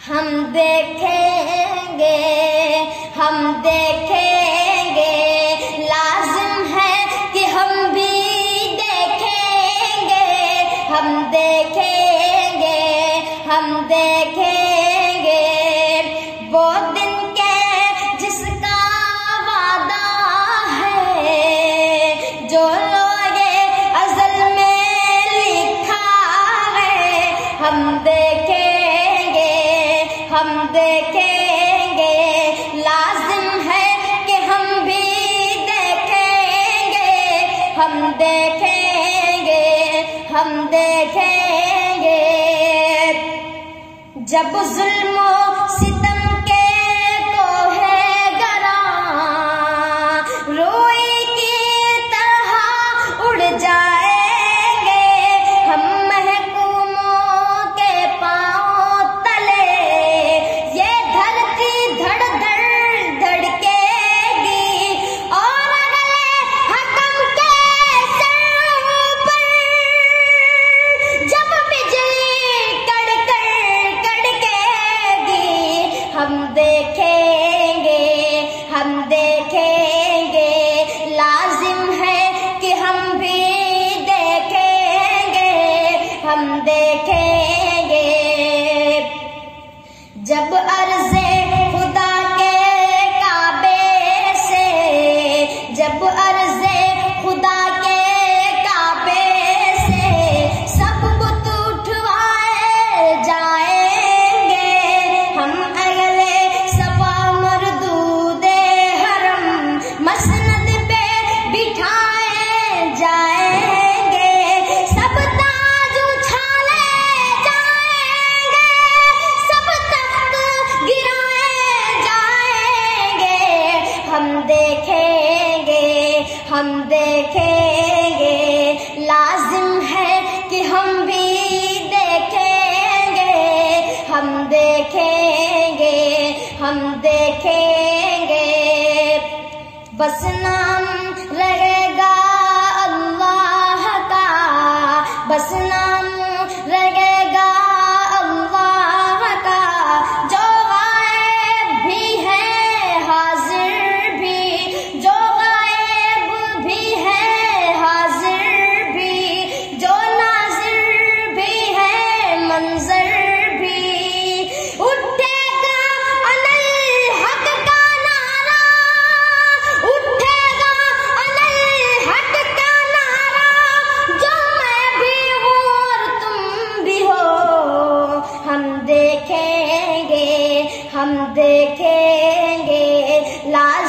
हम देखेंगे, हम देखेंगे, लाजिम है कि हम भी देखेंगे, हम देखेंगे, हम देखेंगे वो दिन के जिसका वादा है, जो लोगे अज़ल में लिखा है। हम देखेंगे, हम देखेंगे, लाजिम है कि हम भी देखेंगे, हम देखेंगे, हम देखेंगे। जब जुल्म सितम के कोहे गरा रोई की तरह उड़ जाएंगे, हम महकूमों के पांव तले ये धरती धड़ धड़ धड़केगी, और अगले हकम के सर पर जब बिजली कड़कड़ कड़केगी, हम देखेंगे, हम देखेंगे, लाजिम है कि हम भी देखेंगे, हम देखेंगे। जब अर्ज़े खुदा के काबे से, जब अर्ज़े खुदा के काबे से सब बुत उठवाए जाएंगे, हम अगले सफा मरदूदे हरम मसनद पे बिठाए जाएंगे, सब ताज उछाले जाएंगे, सब तख्त गिराए जाएंगे। हम देखेंगे, हम देखेंगे, लाजिम है कि हम भी देखेंगे, हम देखेंगे, हम देखेंगे। बस नाम रहेगा अल्लाह का, बस नाम रहेगा अल्लाह का, जो गायब भी है हाजिर भी, जो गायब भी है हाजिर भी, जो नाजिर भी है मंजर भी। उठेगा अनल हक का नारा, उठेगा अनल हक का नारा, जो मैं भी हूँ और तुम भी हो। हम देखेंगे, हम देखेंगे, लाज़िम